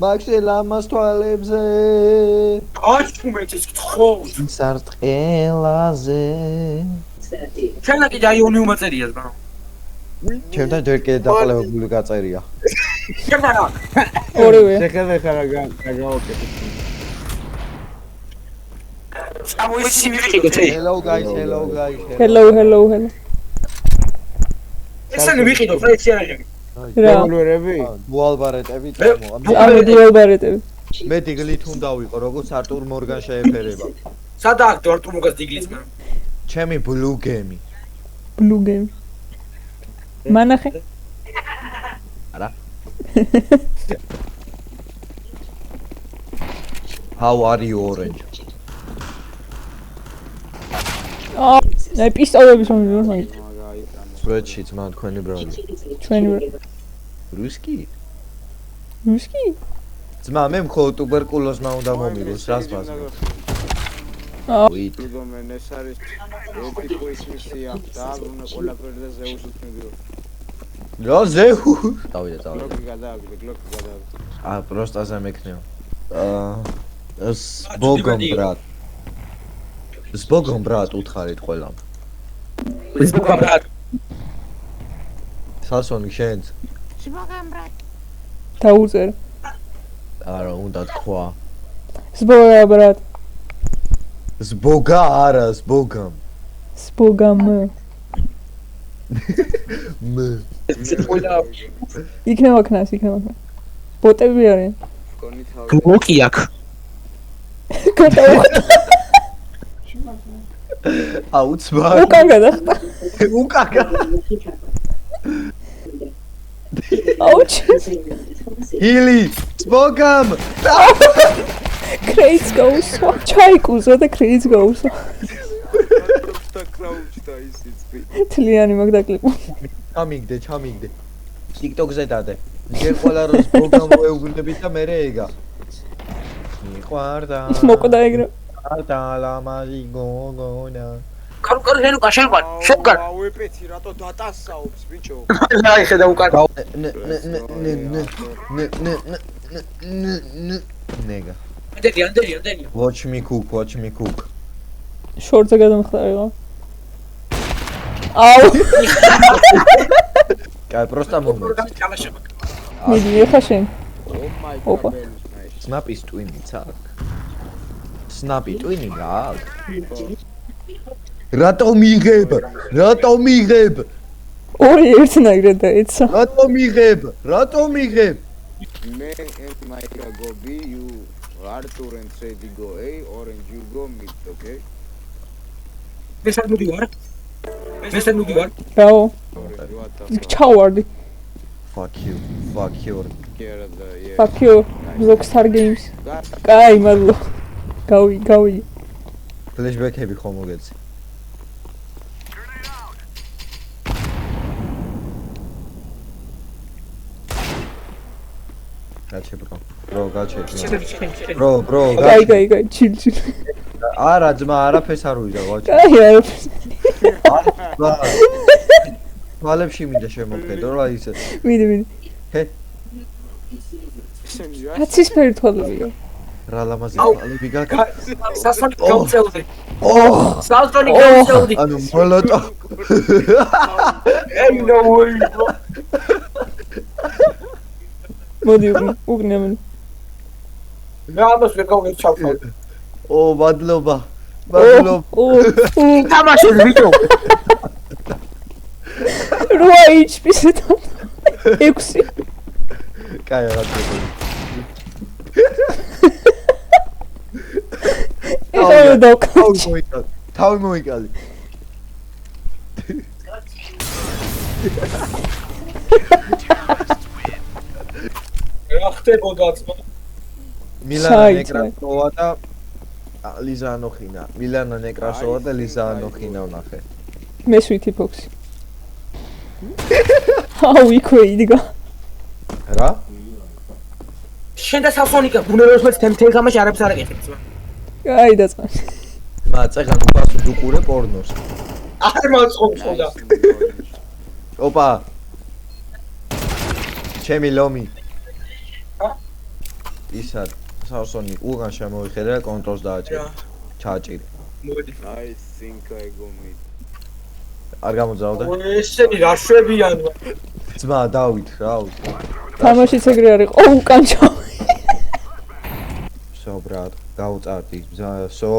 მაქსელამას თვალებზე აშუმეთის გთხოვთ სარტყელაზე ჩვენა კიდე აიონი უმაწერიას ბა ჩემთან ჯერ კიდე დაყალებული გაწერია შემარა ორივე შეხება ხარა გავაკეთე წამოიცი მივიყიდეთ hello guys hello ესენი ვიყიდოთ რა ეციანები რა გულერები დუალბარეტები წამო ამე დუალბარეტები მე დიგლით უნდა ვიყო როგორც არტურ მორგან შეეფერება სადა აქ არტურ მორგანს დიგლიც მე ჩემი ბლუ გემი blue game მანახე არა how are you orange აი პისტოლების მომივა სვეტში ძმა თქვენი ბრალი ჩვენი რუსკი რუსკი ძმა მე მხოლოდ ტუბერკულოზმა უნდა მომიგოს რას ბაზრობ ვით დომენ ეს არის ერთი კუის მისია და აბრუნე ყველაფერი და ზეუსს მიგრო რა ზეუ დავიდა გლოკი გადააგდე აა პროსტაზე მეკნეო ეს ბოგომ ბრატ უთხარით ყველამ ეს ბოგომ ბრატ სასონი შენც დაუწერ არა უნდა თქვა სბოგა ბრატ სბოგა არა სბოგამ სბოგამ მე იქნება ქნას ბოტები არიან გლოკი აქ აუცბა უკან გადახტა უკაკა აუჩ ჰილი სბოგამ კრეიც გაუსვა ჩაიკუზა და კრეიც გაუსვა და კრაუჩდა ისიც თლიანი მაგ დაკლიპო ჩამიგდე TikTok-ზე დადე ჯერ ყველა როს სბოგამ ვეუბნებით და მერე ეგა მიყვარდა მოკვდა ეგრე და ლამაზი გოგონა კარუკარი ჰენუკა შევკარ ავეპეთი რატო დატასაობს ბიჭო აი ხედა უკარ ნეგა ანდელი watch me cook შორტზე გადამხდარიყო აუ კაი პროსტა მომენტ მიდი ეხა შენ ოპა სნაპის ტვინი ცაკ სნაპი ტვინი რა რატო მიღებ ორი ერთნაირად დაეცა რატო მიღებ მე and my go B you Arthur and Freddy go A orange you go mid okay მესად მუდივარ რაო ჩავარდი fuck you fuck you Rockstar Games კაი მადლობა გავი ფლეშბექები ხომ მოგეცი გაჩე ბრო კაი ჩილ არა ძმა არაფერს არ ვიდა ვაჭი კაი არაფერს თვალებში მინდა შემოქმედო რა ისე მიდი ჰე აცისფერი თვალებია რა ლამაზი თვალები გაკა სასონი გამწევდი ანუ მოლოტო Hey, no way. მოდი უკნე მე რა ამას ვერ გავეჩავ. ო მადლობა თამაში ვიდეო. 8 HP-ზე და 6. კაი რა თქვი. ეხლა დავკავ. თავი მოიკალი. რა ხდებოდა ძმა? მილანა ნეკრასოვა და ლიზა ანოხინა. მილანა ნეკრასოვა და ლიზა ანოხინა ვნახე. მე სვიტი ფოქსი. აუ იქვე იდგა. რა? შენ და სასონიკა ბუნეროს მე თემ გამაში არაფერს არ აკეთებ ძმა. აი დაწყა. მაწეგან უპასო დუკურე პორნოს. არ მაწყობსოდა. ოპა. ჩემი ლომი. ისა სავსონი უღან შემოიხედა და კონტროლს დააჭერა. ჩააჭირე. მოდი. I think I go mid. არ გამოძრავდა? ესენი რა შვებიან? ძმა დავით რა. თამაშიც ეგრე არის. ოუ, კანჭო. So ბრატ, გავუწარდი. So.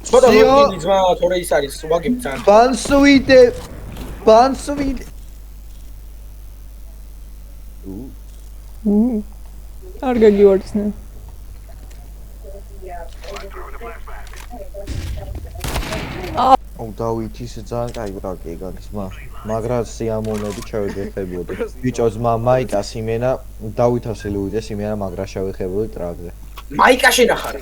ცოტა მოდი ძმა, თორე ის არის, ვაგებ ძალიან. ბანსვიდე. არ გაგივარდნე. აუ დავით ის ძალიან კაი ბრაკი გაგის მა. მაგრამ სიამოვნები ჩავიდეხებოდი. ბიჭო ძმა მაიკას იმენა დავით ასელი უიდეს იმენა მაგრა შევეხებოდი ტრაგზე. მაიკაში ნახარ.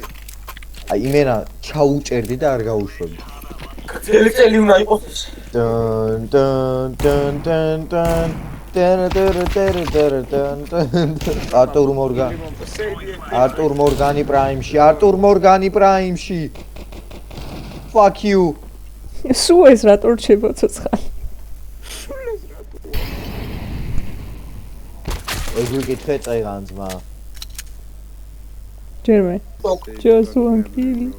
აი იმენა ჩაუჭერდი და არ გაუშვებდი. წელი უნდა იყოს. დან არტურ მორგანი პრაიმში fuck you სულ ეს რატო რჩება ცოცხალი? ეს ვიკითხე წაიღან ძმა ჯერმე just one kill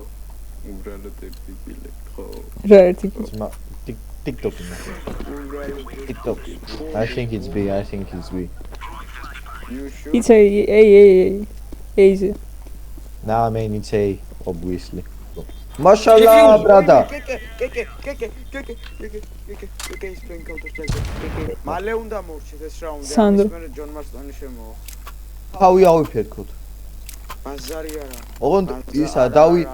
უბრალოდ ერთი კილი ხო რა ერთი ძმა TikTok TikTok I think it's B you sure it's a easy nah man it's A obviously mashallah brother კეკე სპრინგ კაუნტერ მალე უნდა მორჩეთ ეს რაუნდი სანდრო. მე ჯონ მარსტონი შემოვა თავი ავიფერქოთ ბაზარი არა ოღონდ ისა დავით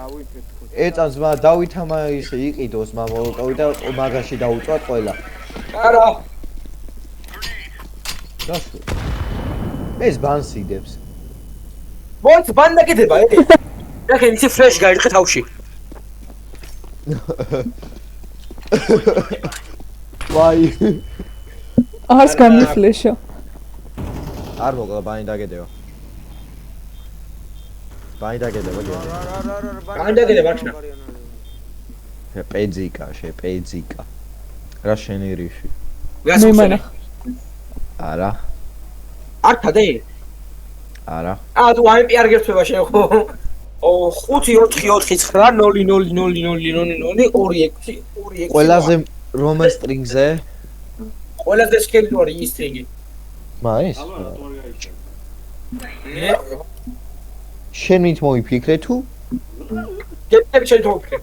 ეწამს მა დავით ამა ისე იყიდოს მა მოლოტოვი და მაგაში დაუწვათ ყველა არა. გასულ ეს ბანსიდებს მოიც ბანდა კიდება ეგ. ეხლა ისი ფრეშ გაიწყე თავში. ვაი არს გამიფლეშო არ მოკლა ბანი დაგედევა ბანდა კიდება არჩნა. პეძიკა რა შენი რიში მე მანა არა არქადე? არა თუ აიმპი არ გერწევა შენ ხო? 5-4-4-9-0-0-0-0-0-2-6 ყველაზე რომელ სტრინგზე ყველაზე სკელი არის ის სტრინგი. მაის ნე შენ მით მოიფიქრე თუ გეტები შენ თოფქე.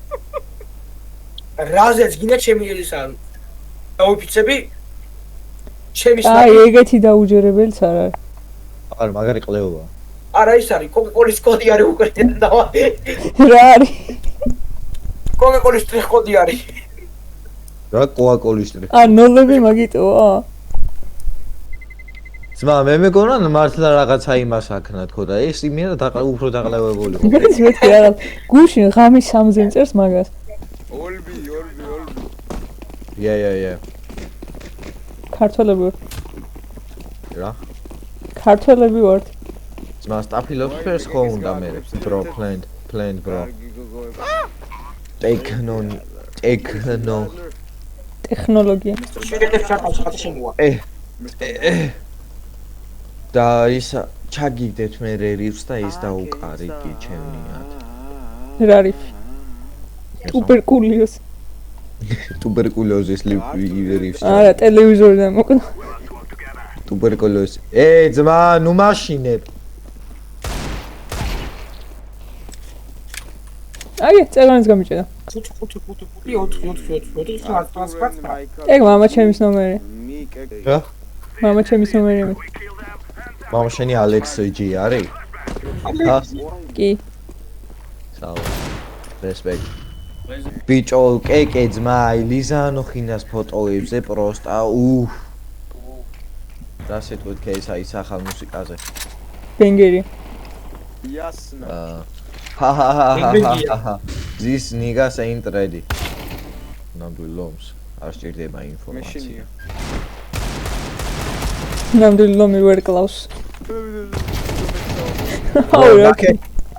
რაზეც გინდა ჩემი ისა დაუფიცები ჩემი აი ეგეთი დაუჯერებელიც არ არის არ მაგარი ყლეობა არა ის არის კოკაკოლის კოდი არის უკვე და რა არის კოკაკოლის ტრიხ კოდი არის. რა კოაკოლის ტრიხ ნოლები მაგიტოა ძმა მე მეგონა მართლა რაღაცა იმას აქნა თქო და ეს იმენა უფრო დაყლევებული ხო მეც მეთქი არა გუშინ ღამის 3-ზე წერს მაგას ოლბი yeah ქართველები რა ქართველები ვართ ძმა სტაფილოფერს ხო უნდა მე bro planned bro ტექნოლოგია შეგეთებ ჩატა შემოვა. და ის ჩაგიგდეთ მე რიფს და ის დაუკარიგი ჩემნიათ რა არის ტუბერკულოზის რიფს არა ტელევიზორიდან მოკდა ტუბერკულოზი ძმა ნუ მაშინებ აი წელონის გამიჭედა 5-5-5-4-4 ეგ მამა ჩემის ნომერი რა მამა ჩემის ნომერი მამა შენი ალექს ჯი არის კი საუ respect ბიჭო კეკე ძმა ლიზანო ხინას ფოტოებზე პროსტა რა სიტყვით კეისა ის ახალ მუსიკაზე ბენგერი იასნა This niggas ain't ready. ნამდვილ ლომს არ სჭირდება ინფორმაცია. ნამდვილ ლომი ვერ კლავს.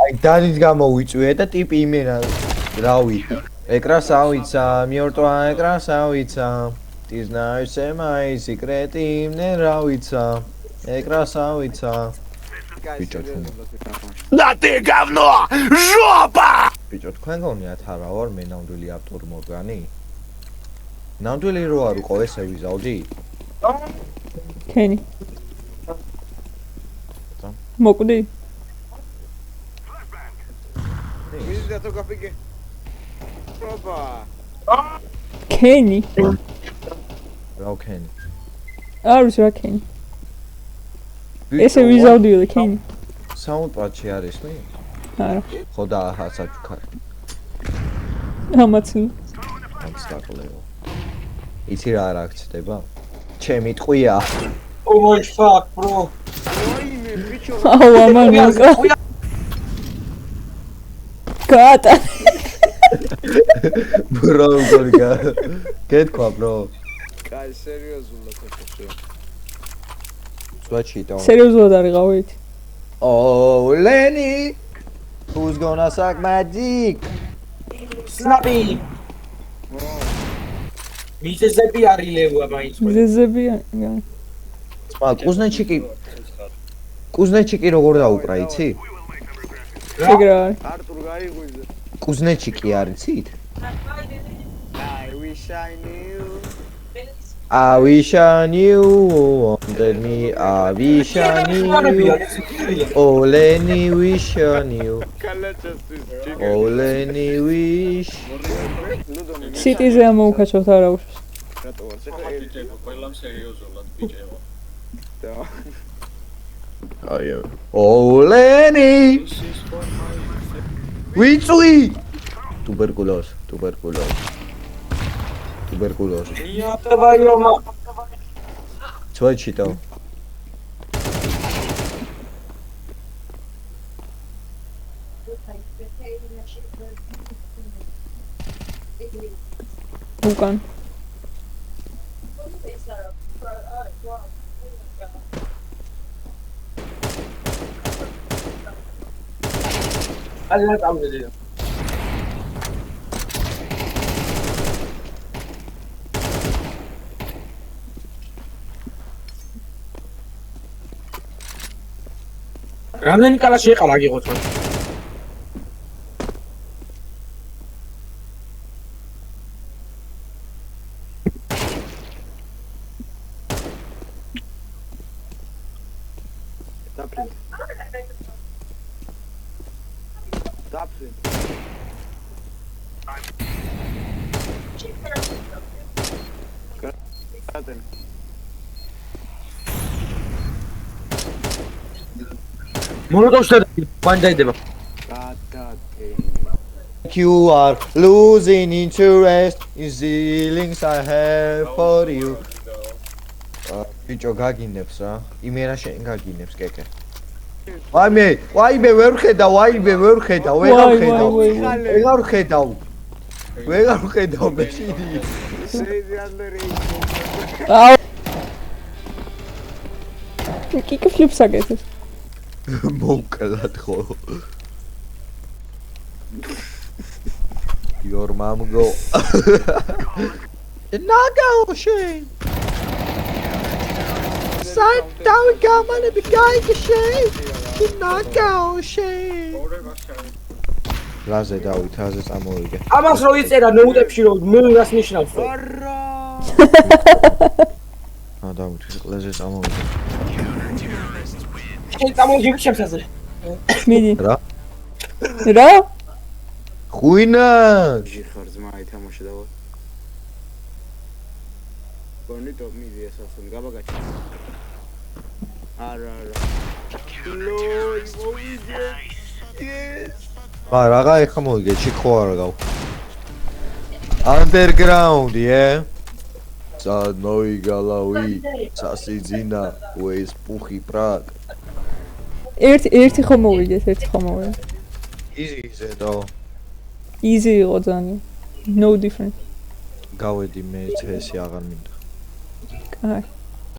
აი დანით გამოვიწვია და ტიპი იმენა რავი. ეკრანს ავიცა, მიორტვა ეკრანს ავიცა. ტიზნაის ემაი სიკრეტი იმნე რავიცა. ეკრანს ავიცა. ბიჭო თქვენ Да ты говно! Жопа! ბიჭო თქვენ გონიათ არა ვარ მე ნამდვილი არტურ მორგანი ნამდვილი რო არ უყო ესე ვიზავდი ქენი მოკვდი მიზდა თუ გაფიგე. ოპა. ქენი რა ვქენი არ ვიცი რა ქენი ესე ვიზავდიო და ქენი საუნდტრეკში არის მე არა ხო და აჰა საჩუქარი ამაცი ამც დაკლეო იცი რა რა ხდება ჩემი ტყვია Oh my fuck, bro. ვაიმე, ბიჭო. აუ ამან მოკა გაატა ბრო გორგა გეთქვა ბრო კაი, სერიოზულად ხოთო. სვაჩიტო სერიოზულად არიყავით Oh Lenny who's gonna suck my dick Snappy. მიზეზები არ ილევა მაინც. ზეზები სმა კუზნეჩიკი როგორ დაუკრა იცი ეგრე არის არტურ გაიღვიძე. კუზნეჩიკი არ იცით I wish I knew. I wish I knew under me I wish I knew Oh Lenny wish I knew კალაჭასთვის Oh Lenny wish სიტიზე ამოუქაჩოთ არა უშავს რატო ვარ შეხა ბიჭებო, ყველამ სერიოზულად ბიჭებო. და Ayo Oh Lenny ვიწვი ტუბერკულოზ იატებაიომა. სვაჩიტო უკან ალლა წამდედი. რამდენი კალაში ეყალა გიღოთ ხო? დაფრენ. კატენ. მონოტოვში მან დაიდება. კატენ. You are losing interest in the feelings I have for you. ბიჭო გაგინებს რა. იმერა შენ გაგინებს კეკე. ვაიმე ვერ ხედავ, ვერ ხედავ. ვეღარ ხედავ მეშიდი. სეიდიანდერი. აუ კიკ ფლიპს აკეთებს მოკლად ხო. Your mom go. Naga shame. Sat down gaman be guy shame. Naga shame. ლაზე დავით, აზე წამოვიგე. ამას რო იწერა ნოუტებში რო მე რას ნიშნავს? არა. დავით, ლაზე წამოვიგე. შენ წამოვიდი შემსაზე. მიდი რა? რა ხუინა. ხარ ძმა ითამაშე და გონი ტოპ მიდი ესასუნ გაბაგაჩი. არა. ლოი მოვიგე. რაღა ეხა მოვიგე, ჩიქო არა გავ. Underground, yeah. Sad noigalawi, sasidzina, ues puxi prag. ერთი ხომ მოვიგეთ, ერთი ხომ მოვიგეთ. Easy ზედო. Easy იყო ძალიან. No different. გავედი მე წესი აღარ მინდა. კაი.